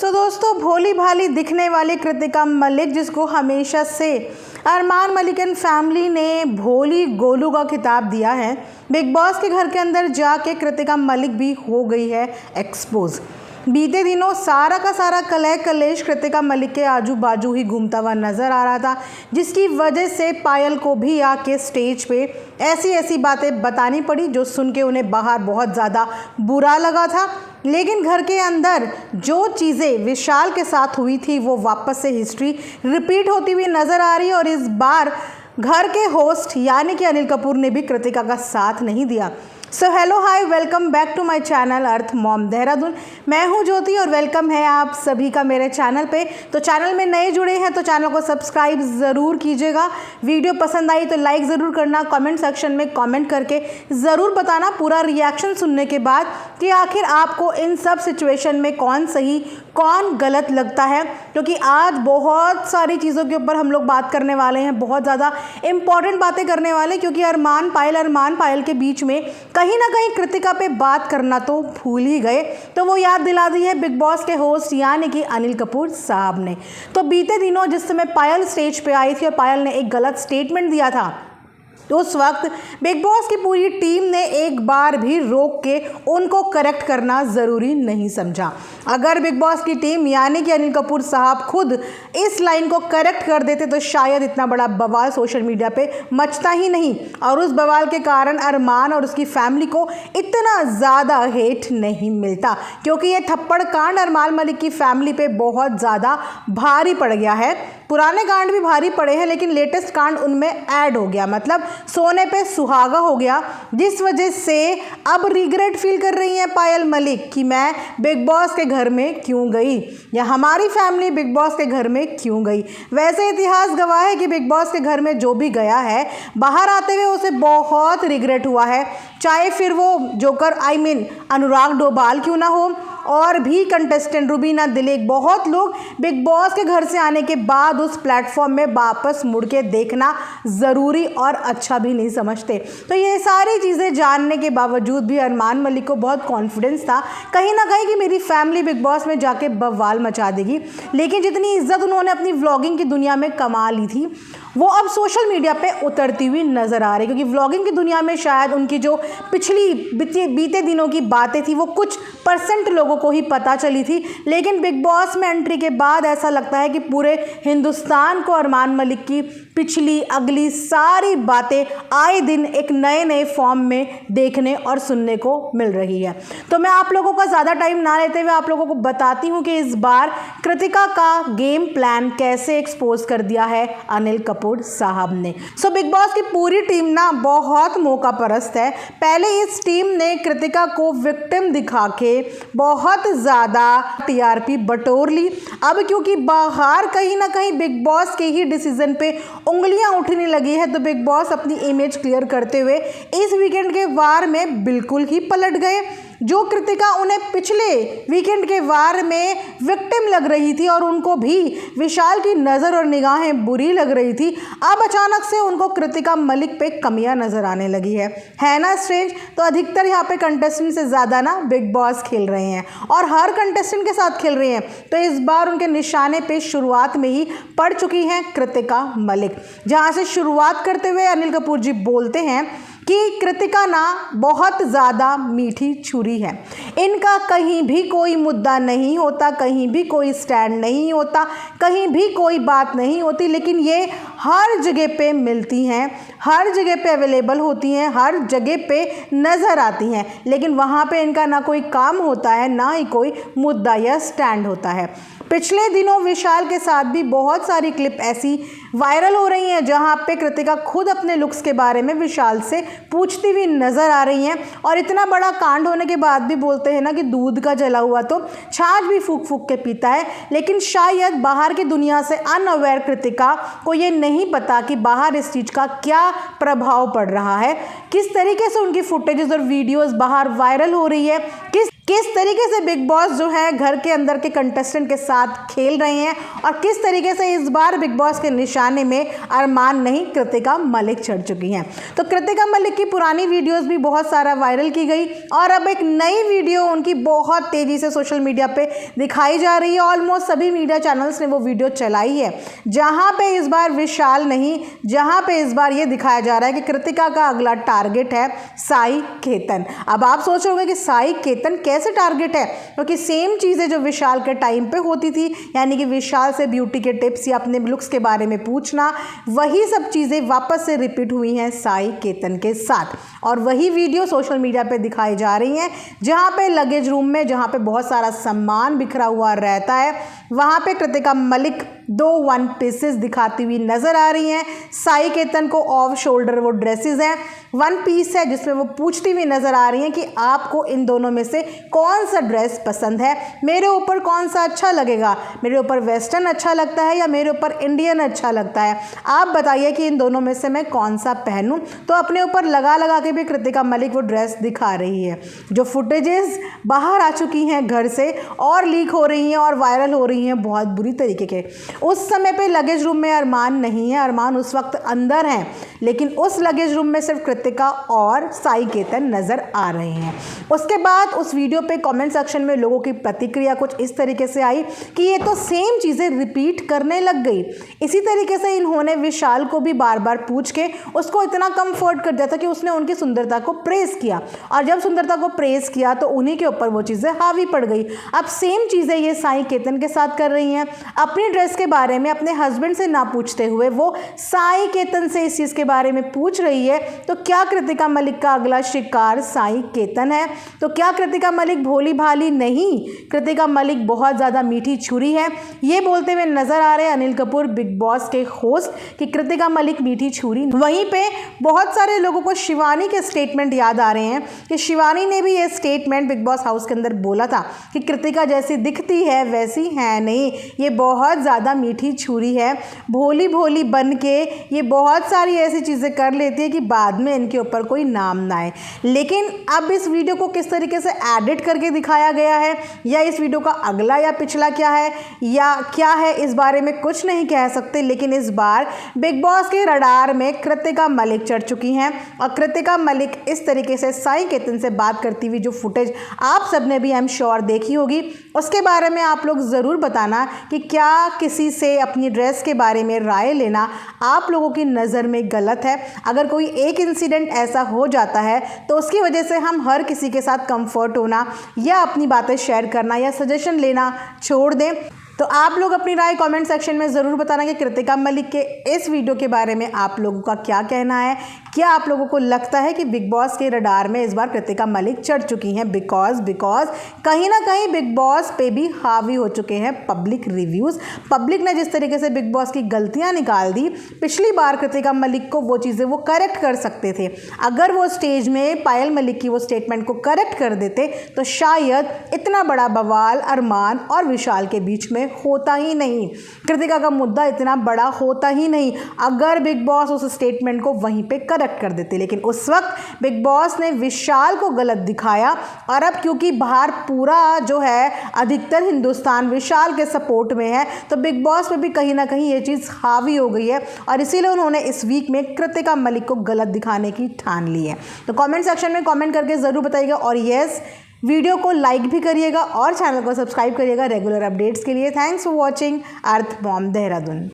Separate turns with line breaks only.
दोस्तों, भोली भाली दिखने वाली कृतिका मलिक, जिसको हमेशा से अरमान मलिक एंड फैमिली ने भोली गोलू का खिताब दिया है, बिग बॉस के घर के अंदर जाके कृतिका मलिक भी हो गई है एक्सपोज। बीते दिनों सारा का सारा कलह कलेश कृतिका मलिक के आजू बाजू ही घूमता हुआ नजर आ रहा था, जिसकी वजह से पायल को भी आके स्टेज पे ऐसी ऐसी बातें बतानी पड़ी जो सुन के उन्हें बाहर बहुत ज़्यादा बुरा लगा था। लेकिन घर के अंदर जो चीज़ें विशाल के साथ हुई थी वो वापस से हिस्ट्री रिपीट होती हुई नज़र आ रही है। और इस बार घर के होस्ट यानी कि अनिल कपूर ने भी कृतिका का साथ नहीं दिया। So hello hi, welcome back to my channel earth mom Dehradun. मैं हूं ज्योति और वेलकम है आप सभी का मेरे चैनल पे। तो चैनल में नए जुड़े हैं तो चैनल को सब्सक्राइब ज़रूर कीजिएगा। वीडियो पसंद आई तो लाइक ज़रूर करना, कमेंट सेक्शन में कमेंट करके ज़रूर बताना पूरा रिएक्शन सुनने के बाद कि आखिर आपको इन सब सिचुएशन में कौन सही कौन गलत लगता है। क्योंकि आज बहुत सारी चीज़ों के ऊपर हम लोग बात करने वाले हैं, बहुत ज़्यादा इंपॉर्टेंट बातें करने वाले, क्योंकि अरमान पायल के बीच में कहीं ना कहीं कृतिका पे बात करना तो भूल ही गए। तो वो याद दिला दी है बिग बॉस के होस्ट यानी कि अनिल कपूर साहब ने। तो बीते दिनों जिस समय पायल स्टेज पे आई थी और पायल ने एक गलत स्टेटमेंट दिया था, तो उस वक्त बिग बॉस की पूरी टीम ने एक बार भी रोक के उनको करेक्ट करना ज़रूरी नहीं समझा। अगर बिग बॉस की टीम यानी कि अनिल कपूर साहब खुद इस लाइन को करेक्ट कर देते तो शायद इतना बड़ा बवाल सोशल मीडिया पे मचता ही नहीं, और उस बवाल के कारण अरमान और उसकी फैमिली को इतना ज़्यादा हेट नहीं मिलता। क्योंकि ये थप्पड़ कांड अरमान मलिक की फैमिली पे बहुत ज़्यादा भारी पड़ गया है। पुराने कांड भी भारी पड़े हैं लेकिन लेटेस्ट कांड उनमें ऐड हो गया, मतलब सोने पे सुहागा हो गया, जिस वजह से अब रिग्रेट फील कर रही हैं पायल मलिक कि मैं बिग बॉस के घर में क्यों गई, या हमारी फैमिली बिग बॉस के घर में क्यों गई। वैसे इतिहास गवाह है कि बिग बॉस के घर में जो भी गया है बाहर आते हुए उसे बहुत रिग्रेट हुआ है, चाहे फिर वो जोकर अनुराग डोभाल क्यों ना हो, और भी कंटेस्टेंट रुबीना दिलीप, बहुत लोग बिग बॉस के घर से आने के बाद उस प्लेटफॉर्म में वापस मुड़ के देखना ज़रूरी और अच्छा भी नहीं समझते। तो ये सारी चीज़ें जानने के बावजूद भी अरमान मलिक को बहुत कॉन्फिडेंस था कहीं ना कहीं कि मेरी फैमिली बिग बॉस में जाके बवाल मचा देगी। लेकिन जितनी इज्जत उन्होंने अपनी व्लॉगिंग की दुनिया में कमा ली थी वो अब सोशल मीडिया पे उतरती हुई नज़र आ रही, क्योंकि व्लॉगिंग की दुनिया में शायद उनकी जो पिछली बीते दिनों की बातें थी वो कुछ % लोगों को ही पता चली थी। लेकिन बिग बॉस में एंट्री के बाद ऐसा लगता है कि पूरे हिंदुस्तान को अरमान मलिक की पिछली अगली सारी बातें आए दिन एक नए नए फॉर्म में देखने और सुनने को मिल रही है। तो मैं आप लोगों का ज़्यादा टाइम ना लेते हुए आप लोगों को बताती हूँ कि इस बार कृतिका का गेम प्लान कैसे एक्सपोज कर दिया है अनिल कपूर साहब ने। बिग बॉस की पूरी टीम ना बहुत मौका परस्त है। पहले इस टीम ने कृतिका को विक्टिम दिखा के बहुत ज़्यादा TRP बटोर ली। अब क्योंकि बाहर कहीं ना कहीं बिग बॉस के ही डिसीजन पे उंगलियां उठने लगी है, तो बिग बॉस अपनी इमेज क्लियर करते हुए इस वीकेंड के वार में बिल्कुल ही पलट गए। जो कृतिका उन्हें पिछले वीकेंड के वार में विक्टिम लग रही थी और उनको भी विशाल की नज़र और निगाहें बुरी लग रही थी, अब अचानक से उनको कृतिका मलिक पे कमियां नज़र आने लगी है ना स्ट्रेंज। तो अधिकतर यहाँ पे कंटेस्टेंट से ज़्यादा ना बिग बॉस खेल रहे हैं और हर कंटेस्टेंट के साथ खेल रहे हैं। तो इस बार उनके निशाने पे शुरुआत में ही पड़ चुकी हैं कृतिका मलिक, जहाँ से शुरुआत करते हुए अनिल कपूर जी बोलते हैं कि कृतिका ना बहुत ज़्यादा मीठी छुरी है, इनका कहीं भी कोई मुद्दा नहीं होता, कहीं भी कोई स्टैंड नहीं होता, कहीं भी कोई बात नहीं होती, लेकिन ये हर जगह पे मिलती हैं, हर जगह पे अवेलेबल होती हैं, हर जगह पे नज़र आती हैं, लेकिन वहाँ पे इनका ना कोई काम होता है ना ही कोई मुद्दा या स्टैंड होता है। पिछले दिनों विशाल के साथ भी बहुत सारी क्लिप ऐसी वायरल हो रही हैं जहां पे कृतिका खुद अपने लुक्स के बारे में विशाल से पूछती हुई नज़र आ रही हैं, और इतना बड़ा कांड होने के बाद भी बोलते हैं ना कि दूध का जला हुआ तो छाछ भी फूक फूक के पीता है। लेकिन शायद बाहर की दुनिया से अनअवेयर कृतिका को ये नहीं पता कि बाहर इस चीज़ का क्या प्रभाव पड़ रहा है, किस तरीके से उनकी फुटेजेस और वीडियोज़ बाहर वायरल हो रही है, किस तरीके से बिग बॉस जो है घर के अंदर के कंटेस्टेंट के साथ खेल रहे हैं और किस तरीके से इस बार बिग बॉस के निशाने में अरमान नहीं कृतिका मलिक चढ़ चुकी हैं। तो कृतिका मलिक की पुरानी वीडियोस भी बहुत सारा वायरल की गई और अब एक नई वीडियो उनकी बहुत तेज़ी से सोशल मीडिया पे दिखाई जा रही है। ऑलमोस्ट सभी मीडिया चैनल्स ने वो वीडियो चलाई है, जहाँ पे इस बार विशाल नहीं, जहाँ पे इस बार ये दिखाया जा रहा है कि कृतिका का अगला टारगेट है साई केतन। अब आप सोच रहे होंगे कि साई केतन कैसे टारगेट है, क्योंकि सेम चीज़ें जो विशाल के टाइम पे होती थी, यानी कि विशाल से ब्यूटी के टिप्स या अपने लुक्स के बारे में पूछना, वही सब चीज़ें वापस से रिपीट हुई हैं साई केतन के साथ। और वही वीडियो सोशल मीडिया पे दिखाई जा रही हैं, जहाँ पे लगेज रूम में जहाँ पे बहुत सारा सामान बिखरा हुआ रहता है, वहाँ पे कृतिका मलिक 2 वन पीसेस दिखाती हुई नज़र आ रही हैं। साई केतन को ऑफ शोल्डर वो ड्रेसेस हैं, 1 पीस है जिसमें वो पूछती हुई नज़र आ रही हैं कि आपको इन दोनों में से कौन सा ड्रेस पसंद है, मेरे ऊपर कौन सा अच्छा लगेगा, मेरे ऊपर वेस्टर्न अच्छा लगता है या मेरे ऊपर इंडियन अच्छा लगता है, आप बताइए कि इन दोनों में से मैं कौन सा पहनूं। तो अपने ऊपर लगा लगा के भी कृतिका मलिक वो ड्रेस दिखा रही है। जो फुटेजेस बाहर आ चुकी हैं घर से और लीक हो रही हैं और वायरल हो रही हैं बहुत बुरी तरीके के। उस समय पे लगेज रूम में अरमान नहीं है, अरमान उस वक्त अंदर हैं, लेकिन उस लगेज रूम में सिर्फ कृतिका और साई केतन नज़र आ रहे हैं। उसके बाद उस वीडियो पे कमेंट सेक्शन में लोगों की प्रतिक्रिया कुछ इस तरीके से आई कि ये तो सेम चीज़ें रिपीट करने लग गई। इसी तरीके से इन्होंने विशाल को भी बार बार पूछ के उसको इतना कंफर्ट कर दिया था कि उसने उनकी सुंदरता को प्रेज़ किया, और जब सुंदरता को प्रेज़ किया तो उन्हीं के ऊपर वो चीज़ें हावी पड़ गई। अब सेम चीज़ें ये साई केतन के साथ कर रही हैं। अपनी ड्रेस के बारे में अपने हस्बैंड से ना पूछते हुए वो साई केतन से इस चीज़ के बारे में पूछ रही है। तो क्या कृतिका मलिक का अगला शिकार साई केतन है? तो क्या कृतिका मलिक भोली भाली नहीं, कृतिका मलिक बहुत ज़्यादा मीठी छुरी है? ये बोलते हुए नजर आ रहे हैं अनिल कपूर बिग बॉस के होस्ट कि कृतिका मलिक मीठी छुरी। वहीं पे बहुत सारे लोगों को शिवानी के स्टेटमेंट याद आ रहे हैं कि शिवानी ने भी ये स्टेटमेंट बिग बॉस हाउस के अंदर बोला था कि कृतिका जैसी दिखती है वैसी है नहीं, ये बहुत ज़्यादा मीठी छुरी है, भोली भोली बन के ये बहुत सारी ऐसी चीज़ें कर लेती है कि बाद में इनके ऊपर कोई नाम ना आए। लेकिन अब इस वीडियो को किस तरीके से एडिट करके दिखाया गया है, या इस वीडियो का अगला या पिछला क्या है या क्या है, इस बारे में कुछ नहीं कह सकते। लेकिन इस बार बिग बॉस के रडार में कृतिका मलिक चढ़ चुकी हैं और कृतिका मलिक इस तरीके से साई केतन से बात करती हुई जो फुटेज आप सबने भी आई एम श्योर देखी होगी, उसके बारे में आप लोग ज़रूर बताना कि क्या किसी से अपनी ड्रेस के बारे में राय लेना आप लोगों की नज़र में गलत है। अगर कोई एक इंसिडेंट ऐसा हो जाता है तो उसकी वजह से हम हर किसी के साथ कंफर्ट होना या अपनी बातें शेयर करना या सजेशन लेना छोड़ दें। तो आप लोग अपनी राय कमेंट सेक्शन में ज़रूर बताना कि कृतिका मलिक के इस वीडियो के बारे में आप लोगों का क्या कहना है। क्या आप लोगों को लगता है कि बिग बॉस के रडार में इस बार कृतिका मलिक चढ़ चुकी हैं? बिकॉज कहीं ना कहीं बिग बॉस पे भी हावी हो चुके हैं पब्लिक रिव्यूज़। पब्लिक ने जिस तरीके से बिग बॉस की गलतियां निकाल दी, पिछली बार कृतिका मलिक को वो चीज़ें वो करेक्ट कर सकते थे। अगर वो स्टेज में पायल मलिक की वो स्टेटमेंट को करेक्ट कर देते तो शायद इतना बड़ा बवाल अरमान और विशाल के बीच में होता ही नहीं, कृतिका का मुद्दा इतना बड़ा होता ही नहीं अगर बिग बॉस उस स्टेटमेंट को वहीं पे करेक्ट कर देते। लेकिन उस वक्त बिग बॉस ने विशाल को गलत दिखाया, और अब क्योंकि बाहर पूरा जो है अधिकतर हिंदुस्तान विशाल के सपोर्ट में है, तो बिग बॉस पे भी कहीं ना कहीं ये चीज़ हावी हो गई है और इसीलिए उन्होंने इस वीक में कृतिका मलिक को गलत दिखाने की ठान ली है। तो कमेंट सेक्शन में कमेंट करके ज़रूर बताइएगा, और यस, वीडियो को लाइक भी करिएगा और चैनल को सब्सक्राइब करिएगा रेगुलर अपडेट्स के लिए। Thanks for watching earth bomb Dehradun.